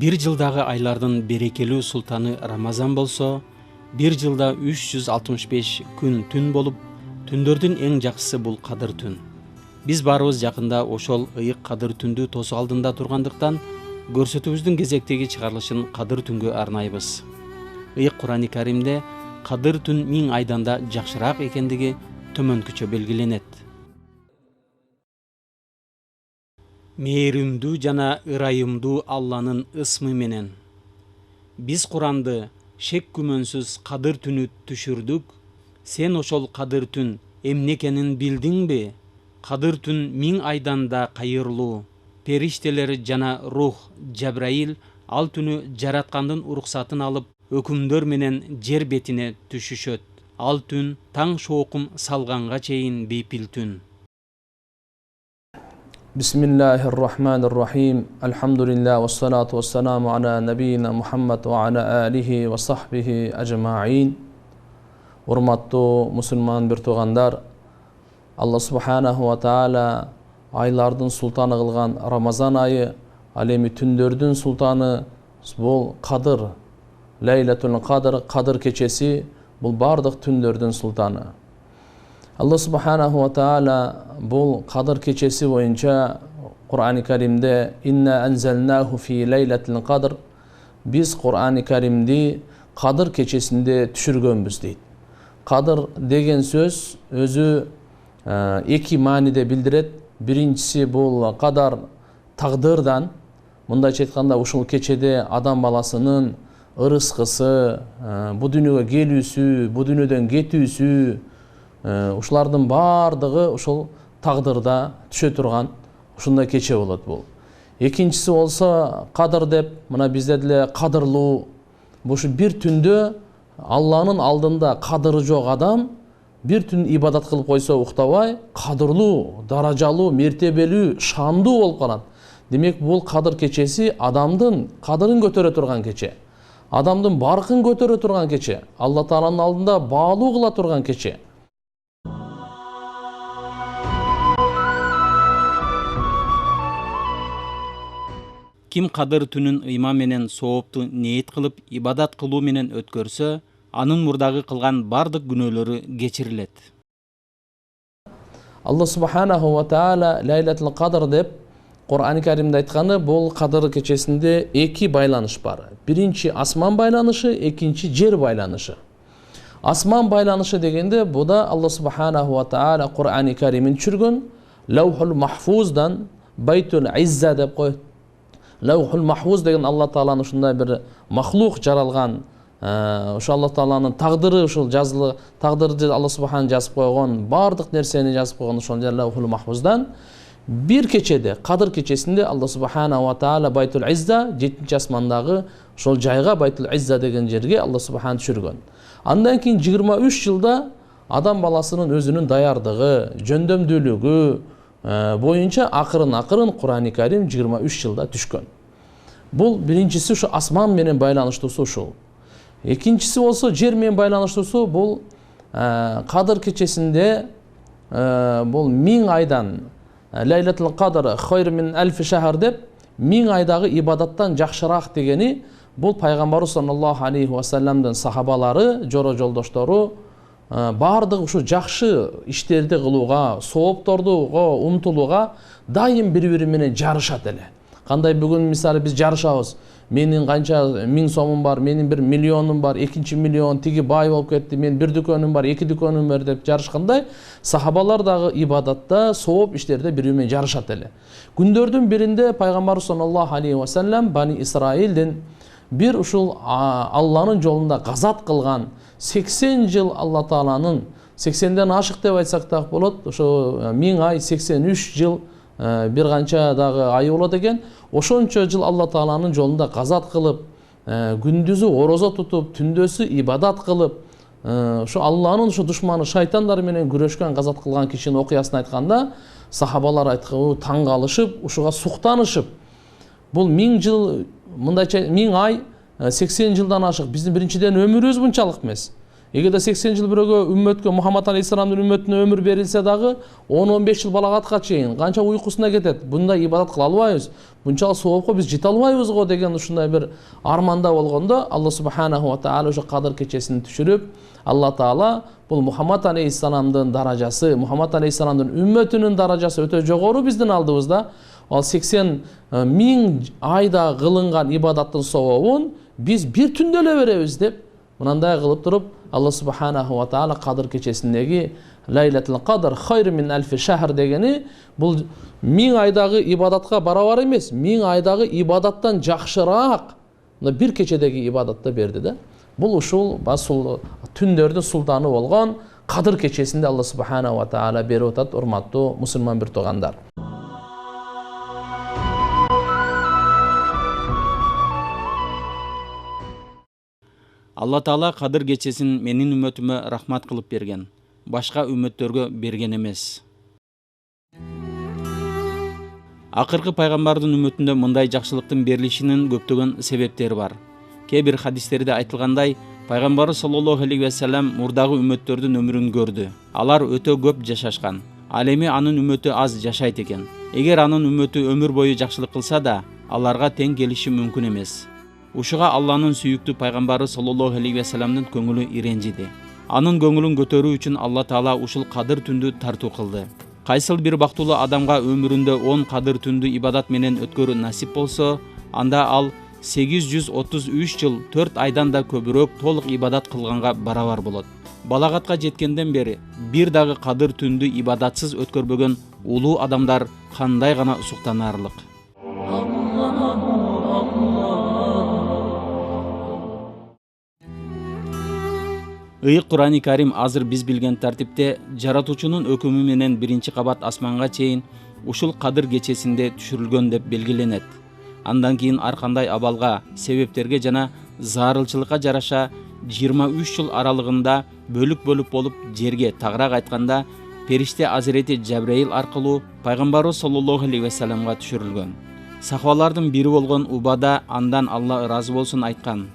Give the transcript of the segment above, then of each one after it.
Bir жылдагы айлардын берекелүү султаны Рамазан болсо, bir жылда 365 күн түн болуп, түндөрдүн эң жакшысы бул Кадыр түн. Биз барыбыз жакында ошол ыйык Кадыр түндү тосу алдында тургандыктан, көрсөтүүбүздүн кезектеги чыгарылышын Кадыр түнгө арнайбыз. Ыйык Кур'ан-ы Каримде Кадыр түн 1000 айдан да жакшыраак экендиги төмөнкүчө белгиленет. Мээримдүү жана ырайымдуу Алланын ысмы менен. Биз Куранды шек күмөнсүз Кадыр түнү түшүрдүк. Сен ошол Кадыр түн эмне экенин билдиңби? Кадыр түн 1000 айдан да кайырлуу. Периштелер жана рух Жабраил ал түнү жараткандын уруксатын алып, өкүмдөр менен жер бетине түшүшөт. Ал түн таң шоокум салганга чейин бейпил түн. Bismillahirrahmanirrahim. Alhamdulillah wassalatu wassalamu ala nabiyina Muhammad wa ala alihi wa sahbihi ajma'in. Урматтуу мусулман бир туугандар, Алла субханаху ва таала айлардын султаны кылган Рамазан айы, ал эми түндөрдүн султаны бул Кадыр, Лейлатул Кадыр, Кадыр кечеси бул бардык түндөрдүн султаны. Алла субханаху ва таала бул Кадыр кечеси боюнча Кур'ан-ы Каримде «Инна анзалнаху фи лейлатил Кадр» биз Кур'ан-ы Каримди Кадыр кечесинде түшүргөнбүз дейт. Кадыр деген сөз өзү эки мааниде билдирет. Биринчиси бул кадар тагдырдан, мындайча айтканда ушул кечеде адам баласынын ырыскысы, бу дүйнөгө келүүсү, бу дүйнөдөн кетүүсү, ушулардын бардыгы ушул тагдырда түшө турган ушундай кече болот бул. Экинчиси болсо кадыр деп, мына бизде деле кадырлуу, бул бир түндө Алланын алдында кадыры жок адам бир түн ибадат кылып койсо уктабай, кадырлуу, даражалуу, мертебелүү, шандуу болуп калат. Демек бул кадыр кечеси адамдын кадырын көтөрө турган кече. Адамдын баркын көтөрө турган кече. Алла Тааланын алдында баалуу кыла турган кече. Ким Кадыр түнүн ыйма менен соопту ниет кылып ибадат кылуу менен өткөрсө, анын мурдагы кылган бардык күнөөлөрү кечирилет. Алла субханаху ва таала Лейлатул Кадр деп Кур'ан-ы Каримде айтканы, бул Кадыр кечесинде эки байланыш бар. Биринчи асман байланышы, экинчи жер байланышы. Асман байланышы дегенде буда Алла субханаху ва таала Кур'ан-ы Каримин түшүргөн, Лаухул Махфуздан Байтул Изза деп коет. Лаухул Махфуз деген Алла Тааланын ушундай бир махлук жаралган, ошо Алла Тааланын тагдыры, ушул жазылы тагдырды Алла субхан жазып койгон, бардык нерсени жазып койгон ошол Лаухул Махфуздан бир кечеде, Кадыр кечесинде Алла субхана ва таала Байтул Изза, 7-чи асмандагы ошол жайга Байтул Изза деген жерге Алла субхан түшүргөн. Андан кийин 23 жылда адам баласынын өзүнүн даярдыгы, жөндөмдүүлүгү боюнча акырын Кур'ан-ы Карим 23 жылда түшкөн. Бул биринчиси ушу асман менен байланыштуусу ушул. Экинчиси болсо жер менен байланыштуусу, бул Кадыр кечесинде бул 1000 айдан Лейлатул Кадр хайр мин альфи шахар деп 1000 айдагы ибадаттан жакшыраак дегени, бул пайгамбарыбыз саллаллаху алейхи ва салламдын сахабалары, жора жолдоштору бардык ушу жакшы иштерди кылууга, сооптордуга умтулууга дайым бири-бири менен жарышат эле. Кандай бүгүн мисалы биз жарышабыз. Менин канча 1000 сомум бар, менин 1 миллионум бар, экинчи миллион, тиги бай болуп кетти, мен 1 дүкөнүм бар, 2 дүкөнүм бар деп жарышкандай, сахабалар дагы ибадатта, сооп иштерде бири менен жарышат эле. Күндөрдүн биринде пайгамбар саллаллаху алейхи ва саллам Бани Исраилдин бир ушул Алланын жолунда газат кылган 80 жыл Алла Тааланын, 80ден ашык деп айтсак так болот, ошо 1000 ай 83 жыл бир канча дагы ай болот экен. Ошончо жыл Алла Тааланын жолунда газат кылып, күндүзү орозо тутуп, түндөсү ибадат кылып, ошо Алланын ошо душманы шайтандар менен күрөшкөн, газат кылган кишинин окуясын айтканда, сахабалар айткан таң калышып, ушуга суктанышып. Бул 1000 жыл, мындайча 1000 ай 80 жылдан ашык. Биздин биринчиден өмүрүбүз мынчалык эмес. эгерде 80 жыл бирөөгө үммөткө, Мухаммад алейхисаламдын үммөтүнө өмүр берилсе дагы 10-15 жыл балагатка чейин канча уйкусуна кетет, bunday ибадат кыла албайбыз, bunчалык соопко биз жете албайбыз го деген ушундай бир арманда болгондо Алла субханаху ва таала ошо Кадыр кечесин түшүрүп, Алла таала бул Мухаммад алейхисаламдын даражасы, Мухаммад алейхисаламдын үммөтүнүн даражасы өтө жогору биздин алдыбызда. Ал 80 миң айда кылынган ибадаттын сообун биз бир түндө эле беребиз деп мынандай кылып туруп Алла субханаху ва таала Кадыр кечесиндеги Лайлатул Кадр хайр мин альфи шахр дегени бул 1000 айдагы ибадатка барабар эмес, 1000 айдагы ибадаттан жакшыраак бир кечедеги ибадатты берди да. Бул ушул басул түндөрдүн султаны болгон Кадыр кечесинде Алла субханаху ва таала берип атат, урматтуу мусулман бир туугандар. Алла таала Кадыр кечесин менин үммөтүмө рахмат кылып берген, башка үммөттөргө берген эмес. Акыркы пайгамбардын үммөтүндө мындай жакшылыктын берилишинин көптөгөн себептери бар. Кээ бир хадистерде айтылгандай, пайгамбар саллаллаху алейхи ва саллям мурдагы үммөттөрдүн өмүрүн көрдү. Алар өтө көп жашашкан. Ал эми анын үммөтү аз жашайт экен. Эгер анын үммөтү өмүр бою жакшылык кылса да, аларга тең келиши мүмкүн эмес. Ушуга Алланын сүйүктүү пайгамбары саллаллаху алейхи ва салламдын көңүлү иренжиди. Анын көңүлүн көтөрүү үчүн Алла таала ушул Кадыр түндү тартуу кылды. Кайсыл бир бактылуу адамга өмүрүндө 10 Кадыр түндү ибадат менен өткөрүү насип болсо, анда ал 833 жыл 4 айдан да көбүрөөк толук ибадат кылганга барабар болот. Балагатка жеткенден бери бир дагы Кадыр түндү ибадатсыз өткөрбөгөн улуу адамдар кандай гана суктанаарлык. Ыйык Кур'ани Карим азыр биз билген тартипте жаратуучунун өкүмү менен биринчи кабат асманга чейин ушул Кадыр кечесинде түшүрүлгөн деп белгиленет. Андан кийин ар кандай абалга, себептерге жана зарылчылыкка жараша 23 жыл аралыгында бөлүк-бөлүк болуп жерге, тагыраак айтканда периште Азирети Жабраил аркылуу пайгамбарыбыз саллаллаху алейхи ва салламга түшүрүлгөн. Сахабалардын бири болгон Убада андан Алла ыраазы болсун айткан: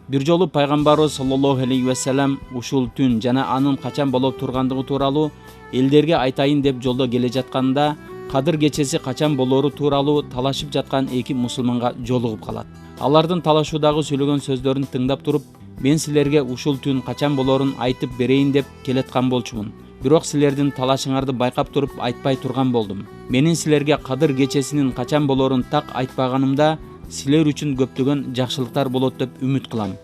бир жолу пайгамбарыбыз саллаллаху алейхи ва саллям ушул түн жана анын качан боло тургандыгы тууралуу элдерге айтайын деп жолдо келе жатканда Кадыр кечеси качан болору тууралуу талашып жаткан эки мусулманга жолугуп калат. Алардын талашуудагы сүйлөгөн сөздөрүн тыңдап туруп, мен силерге ушул түн качан болорун айтып берейин деп келаткан болчумун. Бирок силердин талашыңарды байкап туруп айтпай турган болдум. Менин силерге Кадыр кечесинин качан болорун так айтпаганымда силер үчүн көптөгөн жакшылыктар болот деп үмүт кылам.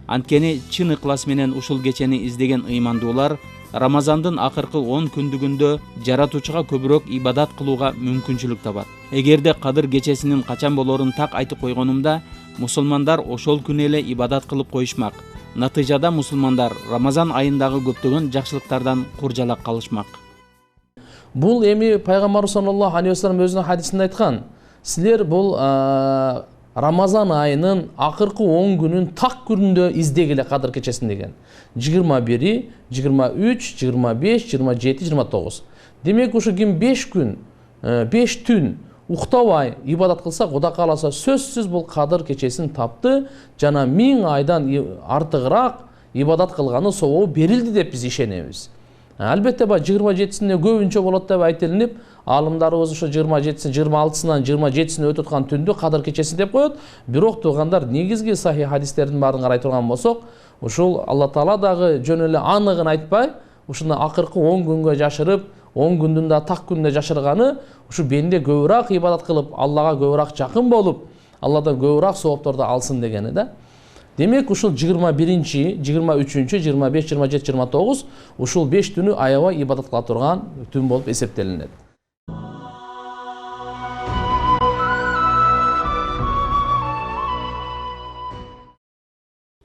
Анткени чын ыклас менен ушул кечени издеген ыймандуулар Рамазандын акыркы 10 күндүгүндө жаратуучуга көбүрөөк ибадат кылууга мүмкүнчүлүк табат. Эгерде Кадыр кечесинин качан болорун так айтып койгонумда, мусулмандар ошол күнү эле ибадат кылып коюшмак. Натыйжада мусулмандар Рамазан айындагы көптөгөн жакшылыктардан куржалак калышмак. Бул эми пайгамбар саллаллаху алейхи ва саллям өзүнүн хадисинде айткан: силер бул Рамазан айынын акыркы 10 күнүн так күнүндө издегиле Кадыр кечесин деген. 21, 23, 25, 27, 29. Демек ушу ким 5 күн, 5 түн уктабай ибадат кылса, Кудай кааласа сөзсүз бул Кадыр кечесин тапты, жана 1000 айдан артыгыраак ибадат кылганы сообу берилди деп биз ишенебиз. Албетте 27-синде көбүнчө болот деп айтылып, алымдарыбыз ошо 27-син, 26-сынан 27-сине өтүп аткан түндү Кадыр кечеси деп коет. Бирок туугандар, негизги сахih хадистердин баарын карай турган болсок, ушул Алла таала дагы жөн эле аныгын айтпай, ушуна акыркы 10 күнгө жашырып, 10 күндүн да так күндө жашырганы, ушу бенде көбүрөөк ибадат кылып, Аллага көбүрөөк жакын болуп, Алладан көбүрөөк соопторду алсын дегени да. Демек ушул 21-чи, 23-чү, 25, 27, 29 ушул 5 түнү аябай ибадат кыла турган түн болуп эсептелинет.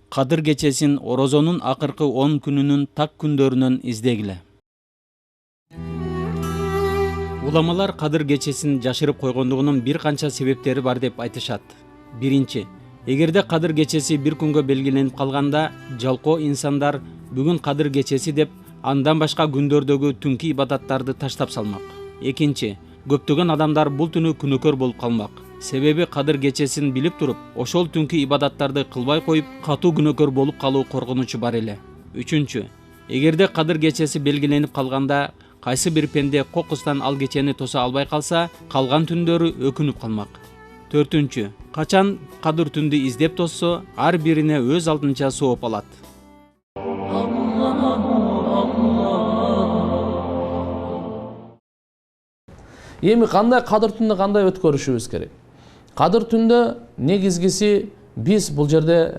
Кадыр кечесин орозонун акыркы 10 күнүнүн так күндөрүнөн издегиле. Уламалар Кадыр кечесин жашырып койгондугунун бир канча себептери бар деп айтышат. Биринчи, эгерде Кадыр кечеси бир күнгө белгиленип калганда, жалкоо инсандар бүгүн Кадыр кечеси деп андан башка күндөрдөгү түнкү ибадаттарды таштап салмак. Экинчи, көптөгөн адамдар бул түнү күнөөкөр болуп калмак. Себеби Кадыр кечесин билип туруп, ошол түнкү ибадаттарды кылбай коюп, катуу күнөөкөр болуп калуу коркунучу бар эле. Үчүнчү, эгерде кадыр кечеси белгиленип калганда кайсы бир пенде кокустан ал кечени тоса албай калса, калган түндөрү өкүнүп калмак. Төртүнчү, качан кадыр түндү издеп тосса, ар бирине өз алдынча сооп алат. Эми кандай кадыр түндү кандай өткөрүшүбүз керек? Кадыр түндө негизгиси биз бул жерде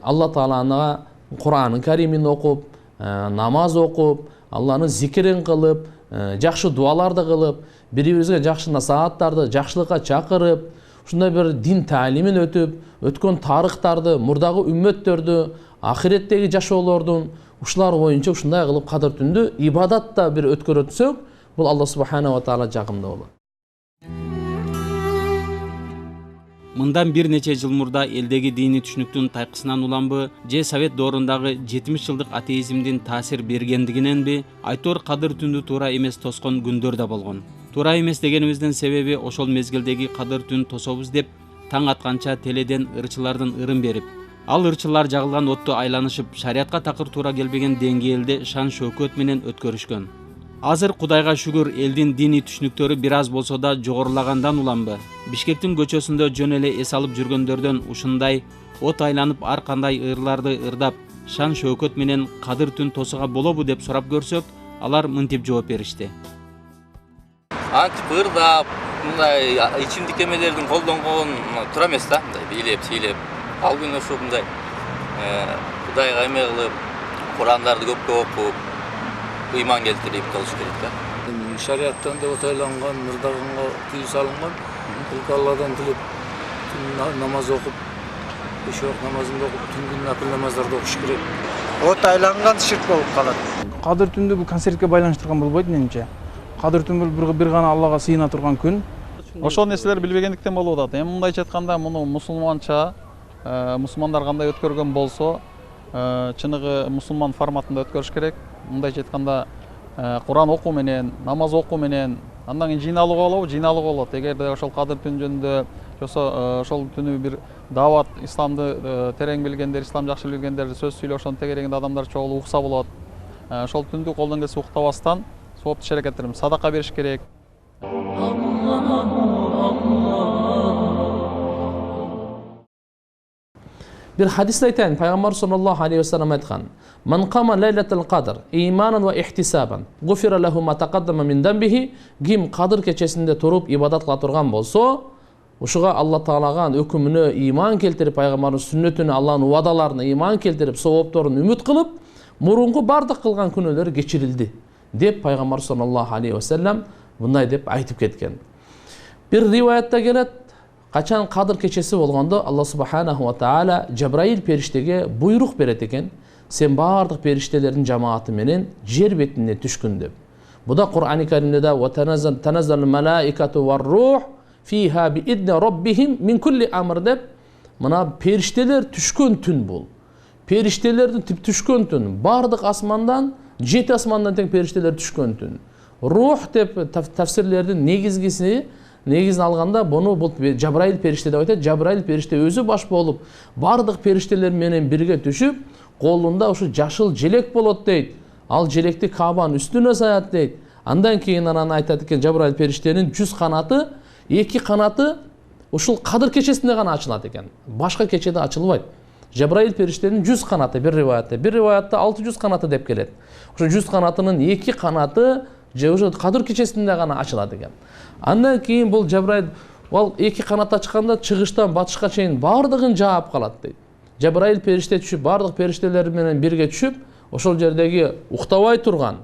Алла Таалага Куранын Каримин окуп, намаз окуп, Алланын зикирин кылып, жакшы дуаларды кылып, бири-бирибизге жакшы насааттарды, жакшылыкка чакырып, ушундай бир дин таалимин өтүп, өткөн тарыхтарды, мурдагы үммөттөрдү, ахиреттеги жашоолордун ушулар боюнча ушундай кылып кадыр түндү ибадатта бир өткөрөтсөк, бул Алла Субханаху ва Таала жагымда болот. Мындан бир нече жыл мурда элдеги диний түшүнүктүн тайкысынан уламбы, же Совет доорундагы 70 жылдык атеизмдин таасир бергендигиненби, айтор кадыр түндү туура эмес тоскон күндөр да болгон. Туура эмес дегенибиздин себеби ошол мезгилдеги кадыр түн тособуз деп таң атканча теледен ырчылардын ырын берип, ал ырчылар жагылган отту айланышып, шариатка такыр туура келбеген деңгээлде шан шөкөт менен өткөрүшкөн. Азыр Кудайга шүгүр элдин диний түшүнүктөрү бир аз болсо да жогорулагандан уламбы, Бишкектин көчөсүндө жөн эле эс алып жүргөндөрдөн ушундай от айланып ар кандай ырларды ырдап, шан шөкөт менен кадыр түн тосуга болобу деп сурап көрсөк, алар мынтип жооп беришти. Антип ырдап, мындай ичимдик эмелердин колдонгон туура эмес да, мындай бийлеп, сийлеп. Ал күнү ушу мындай Кудайга эме кылып, Курандарды көпкө окуп, ыйман келтирип кылыш керек да. Шариаттан да отайланган, ырдаганга тыюу салынган. Алладан тилеп намаз окуп, 5 вакыт намазын окуп, түндүн нафил намаздарды окуш керек. От айланган ширк болуп калат. Кадыр түндү бул концертке байланыштырган болбойт менимче. Кадыр түн бул бир гана Аллага сыйына турган күн. Ошол нерселер билбегендиктен болуп атат. Эми мындайча айтканда, муну мусулманча, мусулмандар кандай өткөргөн болсо, чыныгы мусулман форматында өткөрүш керек. Мындайча айтканда, Куран окуу менен, намаз окуу менен, андан кийин жыйналууга болобу, жыйналууга болот. Эгерде ошол кадыр түн жөнүндө жосо ошол түнү бир даават, исламды терең билгендер, ислам жакшы билгендер сөз сүйлөшөн тегерегинде адамдар чогулуп укса болот. Ошол түндү колдон келсе уктабастан сооптуш аракеттерим садака бериш керек. Bir hadiste aytayın, Peygamber sallallahu aleyhi ve sellem aytkan: "Man qama laylatul qadr imanan ve ihtisaban, gufira lahu ma taqaddama min dambihi." Kim Kadir keçesinde turup ibadat kıla turgan bolsa, uşuga Allah Taalaga ökümünü iman keltirip, Peygamberin sünnetini, Allah'ın vadalarına iman keltirip, sowoptorun ümit kılıp, murungu bardık kılgan күнөлөр geçirildi. Dep Peygamber sallallahu aleyhi ve sellem bunday dep aytıp ketken. Bir rivayatta gelet, kaçan Kadir keçesi bolgondo Allah Subhanahu wa Taala Cebrail periştege buyruk beret eken, sen bardık periştelerin cemaati menen jer betine түшкүн деп. Bu da Kur'an-ı Kerim'de de وَتَنَزَّلُ الْمَلَائِكَةُ وَالْرُوحُ فِيهَا بِإِذْنِ رَبِّهِمْ مِنْ كُلِّ أَمْرِ деп. Mına perişteler түшкөн түн bul. Periştelerin түшкөн түн. Bardık asmandan, 7 asmandan tek perişteler түшкөн түн. Ruh деп tafsirlerden negizini alganda bunu bu Cebrail perişte de aytат. Cebrail perişte özü baş bolup bardık perişteler menen birge түшүp, kolunda uşu jaşıl jelek bolot deyt. Al jelekti Kaabanın üstüne sayat deyt. Andan keyin anana aytат экен Cebrail periştenin 100 kanatı, 2 kanatı uşul Kadir keçesinde gana açılat eken. Başka keçede açılbayt. Cebrail periştenin 100 kanatı bir rivayatta 600 kanatı dep kelet. Uşu 100 kanatının 2 kanatı Kadir keçesinde gana açılat eken. Andan keyin bul Cebrail al 2 kanat açkanda çıgıştan batışka çeyin bardığın jaap kalat deyt. Cebrail perişte түшүп, bardıq perişteler menen birge түшүp, ошол жердеги уктабай турган,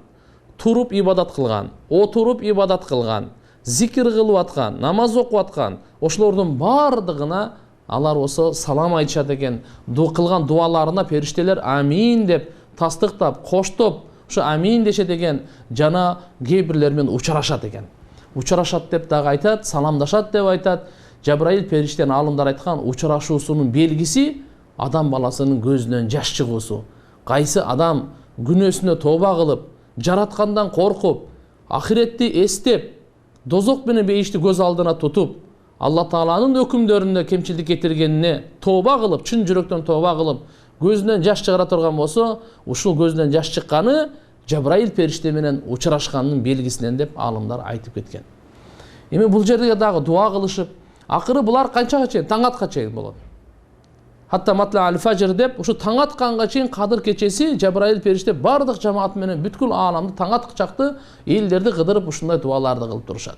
туруп ибадат кылган, отуруп ибадат кылган, зикир кылып аткан, намаз окуп аткан, ошолордун бардыгына алар осы салам айтышат экен. Кылган дуаларына периштелер амин деп тастыктап, коштоп, ушу амин дешет экен, жана кээ бирлер менен учурашат экен. Учурашат деп дагы айтат, саламдашат деп айтат. Cebrail периштенин алымдар айткан учурашуусунун белгиси адам баласынын көзүнөн жаш чыгуусу. Кайсы адам күнөөсүнө тооба кылып, жараткандан коркуп, ахиретти эстеп, дозок менен бейишти көз алдына тутуп, Алла Тааланын өкүмдөрүндө кемчилдик кетиргенине тооба кылып, чын жүрөктөн тооба кылып, көзүнөн жаш чыгара турган болсо, ушул көзүнөн жаш чыкканы Жабраил периште менен учурашканын белгисинен деп алымдар айтып кеткен. Эми бул жерде дагы дуа кылышып, акыры булар канчага чейин, таң атка чейин болот. Хатта матла аль-фажр деп, ушу таң атканга чейин Кадыр кечеси Жабраил периште бардык жамаат менен бүткүл ааламды таң аткычакты элдерди кыдырып ушундай дуаларды кылып турушат.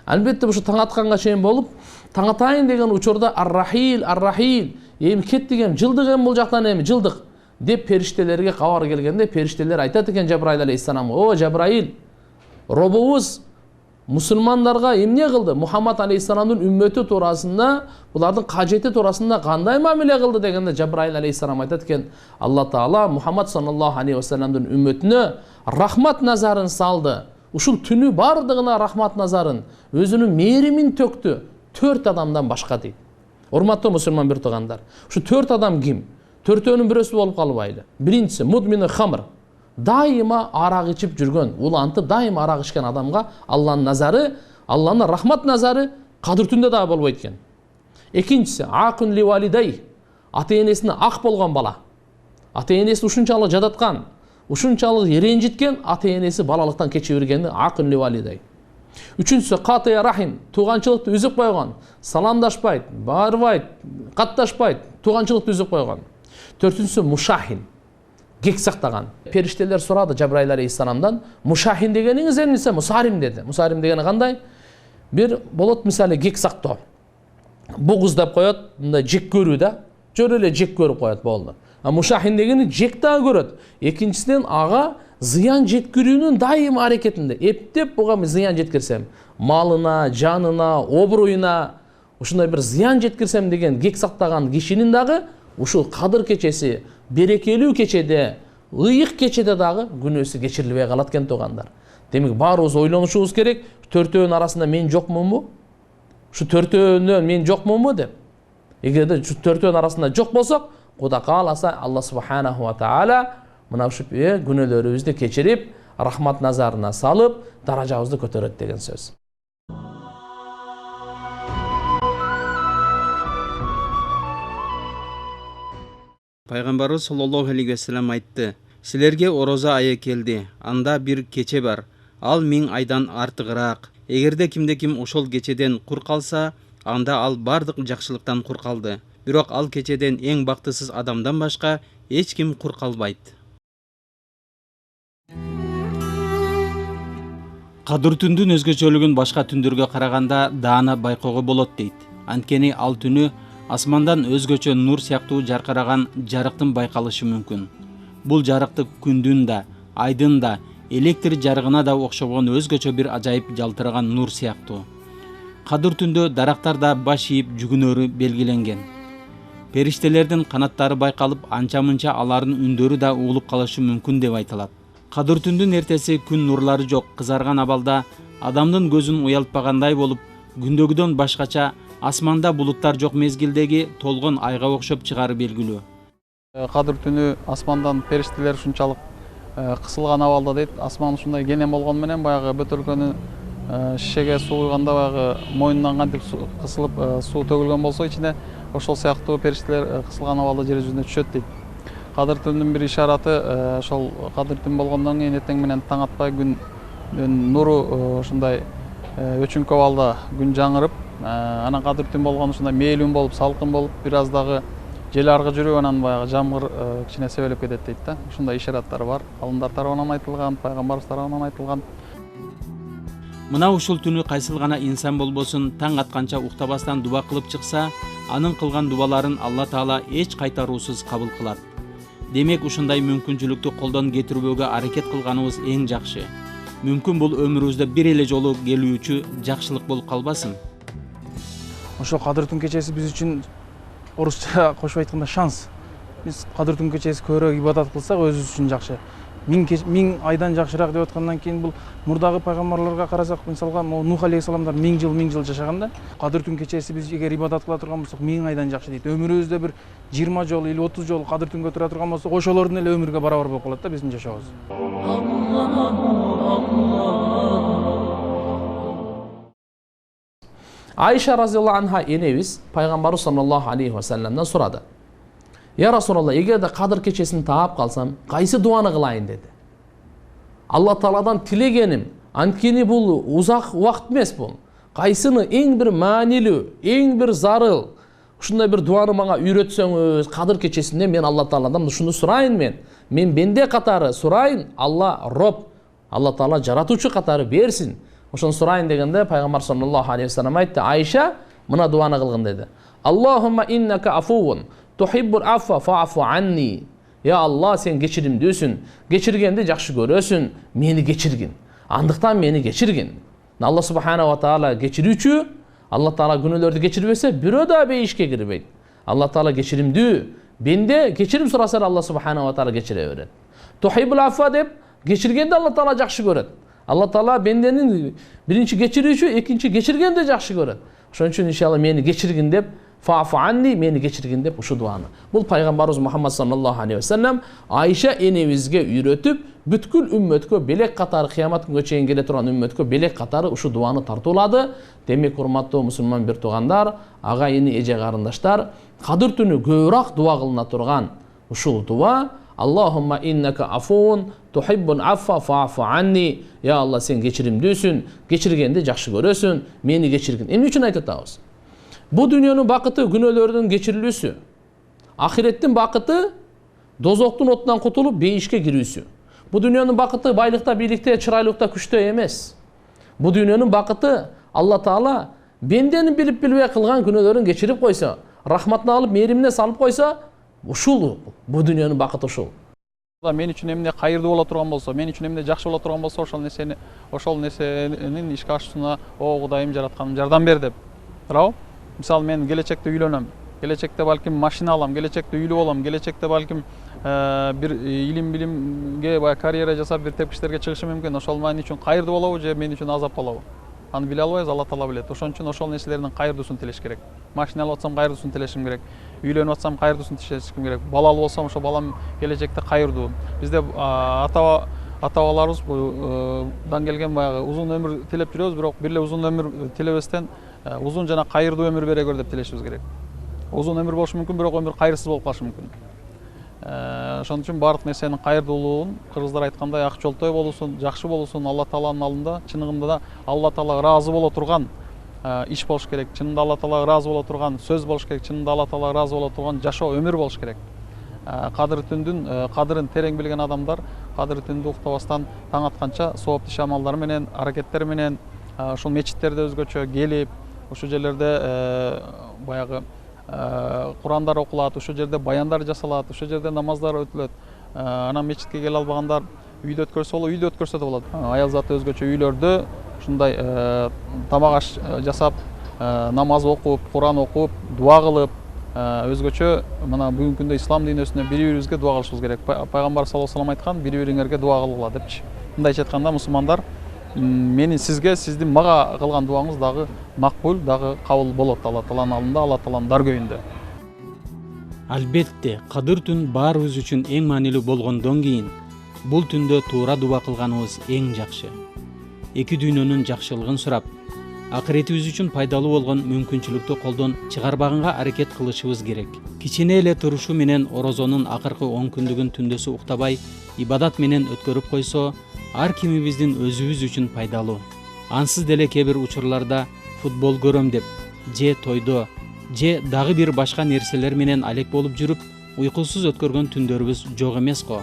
Албетте ушу таң атканга чейин болуп, таң атайын деген учурда ар-рахил, ар-рахил, эми кеттик эми, жылдык эми бул жактан эми жылдык деп периштелерге кабар келгенде, периштелер айтат экен Жабраил алейхиссаламга: "О Жабраил, робубуз мусулмандарга эмне кылды? Мухаммад алейхиссаламдын үммөтү туурасында, булардын кажети туурасында кандай мамиле кылды?" дегенде Жабраил алейхиссалам айтат экен: "Алла Таала Мухаммад саллаллаху алейхи вассаламдын үммөтүнө рахмат назарын салды. Ушул түнү бардыгына рахмат назарын, өзүнүн мээримин төктү. 4 адамдан башка" дейт. Урматтуу мусулман бир туугандар, ушу 4 адам ким? 4өөнүн бирөөсү болуп калбайлы. Биринчиси мудмини хамр. Дайыма арак ичип жүргөн, улантып дайыма арак ичкен адамга Алланын назары, Алланын рахмат назары Кадыр түндө дагы болбойт экен. Экинчиси акун ли валидай. Ата-энесине ак болгон бала. Ата-энеси ушунчалык жадаткан, ушунчалык ренжиткен, ата-энеси балалыктан кечип бергенди акун ли валидай. Үчүнчүсү катыя рахим, тууганчылыкты үзүп койгон, саламдашпайт, барбайт, катташпайт, тууганчылыкты үзүп койгон. Төртүнчүсү мушахин, кек сактаган. Периштелер сурады Жабраил алейхиссаламдан: "Мушахин дегениңиз эмне?" Мусарим деди. Мусарим дегени кандай? Бир болот мисалы кек сактоо. Бугуз деп коет, мындай жек көрүү да. Жөн эле жек көрүп коет болду. А мушахин дегени жек дагы көрөт. Экинчисинен ага зыян жеткирүүнүн дайым аракетинде. Эптеп буга зыян жеткирсем, малына, жанына, обруюна ушундай бир зыян жеткирсем деген кек сактаган кишинин дагы ушул Кадыр кечеси, берекелүү кечеде, ыйык кечеде дагы күнөөсү кечирилбей калат экен туугандар. Демек баарыбыз ойлонушубуз керек, 4өөнүн арасында мен жокмунбу? Ушу 4өөнөн мен жокмунбу деп. Эгерде ушу 4өөнүн арасында жок болсок, Кудай кааласа Алла субханаху ва таала мына ушу күнөөлөрүбүздү кечирип, рахмат назарына салып, даражабызды көтөрөт деген сөз. Пайгамбарыбыз саллаллаху алейхи вассалам айтты: "Силерге ороза айы келди, анда бир кече бар. Ал 1000 айдан артыгыраак. Эгерде кимде ким ошол кечеден кур калса, анда ал бардык жакшылыктан кур калды. Бирок ал кечеден эң бактысыз адамдан башка эч ким кур калбайт." Кадыр түндүн өзгөчөлүгүн башка түндөргө караганда даана байкоого болот дейт. Анткени ал түнү асмандан өзгөчө нур сыяктуу жаркыраган жарыктын байкалышы мүмкүн. Бул жарыктык күндүн да, айдын да, электр жарыгына да окшогон өзгөчө бир ажайып жалтыраган нур сыяктуу. Кадыр түндө дарактар да баш ийип жүгүнөрү белгиленген. Периштелердин канаттары байкалып, анча-мынча алардын үндөрү да угулуп калышы мүмкүн деп айтылат. Кадыр түндүн эртеси күн нурлары жок, кызарган абалда, адамдын көзүн уялтпагандай болуп, күндөгүдөн башкача асманда булуттар жок мезгилдеги толгон айга окшоп чыгары белгилүү. Кадыр түнү асмандан периштелер ушунчалык кысылган абалда дейт. Асман ушундай кенен болгону менен баягы бөтөлкөнү шишеге суу куйганда баягы мойнунан кантип кысылып суу төгүлгөн болсо ичине, ошол сыяктуу периштелер кысылган абалда жер жүзүнө түшөт дейт. Кадыр түнүнүн бир ишараты ошол кадыр түн болгондон кийин эртең менен таң атпай күндүн нуру ушундай өчүңкү абалда күн жаңырып, анан кадыр түн болгону ушундай мээлүүн болуп, салкын болуп, бир аз дагы жел аркы жүрүп, анан баягы жамгыр кичине себелеп кетет дейт да. Ушундай ишараттар бар. Алымдар тарабынан айтылган, пайгамбарыбыз тарабынан айтылган. Мына ушул түнү кайсыл гана инсан болбосун таң атканча уктабастан дуба кылып чыкса, анын кылган дубаларын Алла Таала эч кайтаруусуз кабыл кылат. Демек ушундай мүмкүнчүлүктү колдон кетирбөөгө аракет кылганыбыз эң жакшы. Мүмкүн бул өмүрүбүздө бир эле жолу келүүчү жакшылык болуп калбасын. Ошол Кадыр түн кечеси биз үчүн орусча кошуп айтканда шанс. Биз Кадыр түн кечеси көбүрөөк ибадат кылсак өзүбүз үчүн жакшы. 1000 айдан жакшыраак деп аткандан кийин бул мурдагы пайгамбарларга карасак, мисалга Нух алейхиссаламдар 1000 жыл жашаганда, Кадыр түн кечеси биз эгер ибадат кыла турган болсок 1000 айдан жакшы дейт. Өмүрүбүздө бир 20 жолу или 30 жолу Кадыр түнгө тура турган болсок, ошолордун эле өмүргө барабар болуп калат да биздин жашообуз. Айша разияллаху анха энебиз пайгамбарыбыз саллаллаху алейхи вассаламдан сурады: Я Расулалла, эгерде кадыр кечесин таап калсам, кайсы дуаны кылайын деди. Алла Тааладан тилегеним, анткени бул узак убакыт эмес бул. Кайсыны эң бир маанилүү, эң бир зарыл, ушундай бир дуаны мага үйрөтсөңүз, кадыр кечесинде мен Алла Тааладан ушуну сурайын мен. Мен бенде катары сурайын, Алла Роб, Алла Таала жаратуучу катары берсин. Ошону сурайын дегенде пайгамбар саллаллаху алейхи вассалам айтты, Айша мына дуаны кылгын деди. Аллахумма иннака афуун, тухиббул афва фа'фу анни. Я Алла, сен кечиримдүүсүн, кечиргенди жакшы көрөсүн, мени кечиргин. Андыктан мени кечиргин. Алла субхана ва таала кечирүүчү, Алла Таала күнөөлөрдү кечирбесе, бирөө да бейишке кирбейт. Алла Таала кечиримдүү. Бенде кечирим сураса Алла субхана ва таала кечире берет. Тухиббул афва деп кечиргенди Алла Таала жакшы көрөт. Алла Таала бенденин биринчи кечирүүчү, экинчи кечиргенди жакшы көрөт. Ошон үчүн иншалла мени кечиргин деп, фа'фу анни, мени кечиргин деп ушу дуаны. Бул пайгамбарыбыз Мухаммад саллаллаху алейхи вассалам Айша энебизге үйрөтүп, бүткүл үммөткө белек катары кыямат күнгө чейин келе турган үммөткө белек катары ушу дуаны тартуулады. Демек, урматтуу мусулман бир туугандар, ага эни эже карындаштар, кадыр түнү көбүрөөк дуа кылына турган ушул дуа Аллахумма иннака афуун тухиббул аффа фа'фу анни. Я Алла, сен кечиримдүүсүн, кечиргенди жакшы көрөсүн, мени кечиргин. Эмне үчүн айтып атабыз? Бу дүйнөнүн бакыты күнөөлөрдүн кечирилүүсү. Ахиреттин бакыты дозоктун отунан кутулуп бейишке кирүүсү. Бу дүйнөнүн бакыты байлыкта, бийликте, чырайлыкта, күчтө эмес. Бу дүйнөнүн бакыты Алла Таала бенденин билип-билбей кылган күнөөлөрүн кечирип койсо, рахматына алып, мээримине салып койсо, ушул бу дүйнөнүн бакыты ушул. Мен үчүн эмне кайырдуу боло турган болсо, мен үчүн эмне жакшы боло турган болсо, ошол нерсенин ишке ашуусуна о Кудайым жаратканым жардам бер деп. Туурабы? Мисалы, мен келечекте үйлөнөм, келечекте балким машина алам, келечекте үйлүү болом, келечекте балким бир илим билимге баягы карьера жасап бир тепкичтерге чыгышым мүмкүн. Ошол мен үчүн кайырдуу болобу же мен үчүн азап болобу? Аны биле албайбыз, Алла Таала билет. Ошон үчүн ошол нерселердин кайырдуусун тилеш керек. Машина алып атсам кайырдуусун тилешим керек. Үйлөнүп атсам кайырдуусун тилешим керек. Балалуу болсом ошо балам келечекте кайырдуу. Бизде ата-бабаларыбыз дан келген баягы узун өмүр тилеп жүрөбүз, бирок бир эле узун өмүр тилебестен узун жана кайырдуу өмүр бере көр деп тилешибиз керек. Узун өмүр болушу мүмкүн, бирок өмүр кайырсыз болуп калышы мүмкүн. Ошон үчүн баардык нерсенин кайырдуулугун, кыргыздар айткандай, ак жолтой болуусун, жакшы болуусун, Алла Тааланын алдында чыныгында да Алла Таалага ыраазы боло турган иш болуш керек. Чынында Алла Таалага ыраазы боло турган сөз болуш керек. Чынында Алла Таалага ыраазы боло турган жашоо өмүр болуш керек. Кадыр түндүн кадырын терең билген адамдар кадыр түндү уктабастан таң атканча сооптуу иш амалдары менен, аракеттери менен ушул мечиттерде өзгөчө келип, ушул жерлерде баягы Курандар окулат, ушул жерде баяндар жасалат, ушул жерде намаздар өтүлөт. Анан мечитке келе албагандар үйдө өткөрсө болот, үйдө өткөрсө да болот. Аял заты өзгөчө үйлөрдө ушундай тамак аш жасап, намаз окуп, Куран окуп, дуа кылып, өзгөчө мына бүгүнкү күндө ислам дүйнөсүнө бири-бирибизге дуа кылышыбыз керек. Пайгамбар саллаллаху алейхи вассалам айткан, бири-бириңерге дуа кылгыла депчи. Мындайча айтканда, мусулмандар, менин сизге, сиздин мага кылган дуаңыз дагы макбул, дагы кабыл болот Алла Тааланын алдында, Алла Тааланын даргөйүндө. Албетте, кадыр түн баарыбыз үчүн эң маанилүү болгондон кийин, бул түндө туура дуба кылганыбыз эң жакшы. Эки дүйнөнүн жакшылыгын сурап, акыретибиз үчүн пайдалуу болгон мүмкүнчүлүктү колдон чыгарбаганга аракет кылышыбыз керек. Кичине эле турушу менен орозонун акыркы 10 күндүгүн түндөсү уктабай, ибадат менен өткөрүп койсо, ар кимибиздин өзүбүз үчүн пайдалуу. Ансыз деле кээ бир учурларда футбол көрөм деп, же тойдо, же дагы бир башка нерселер менен алек болуп жүрүп, уйкусуз өткөргөн түндөрүбүз жок эмес го.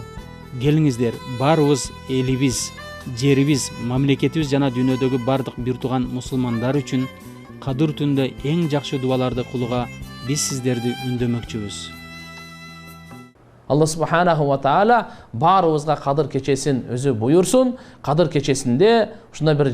Келиңиздер, баарыбыз элибиз, жерибиз, мамлекетибиз жана дүйнөдөгү бардык бир тууган мусулмандар үчүн кадыр түндө эң жакшы дубаларды кылууга биз сиздерди үндөмөкчүбүз. Алла субханаху ва таала баарыбызга кадыр кечесин өзү буйурсун. Кадыр кечесинде ушундай бир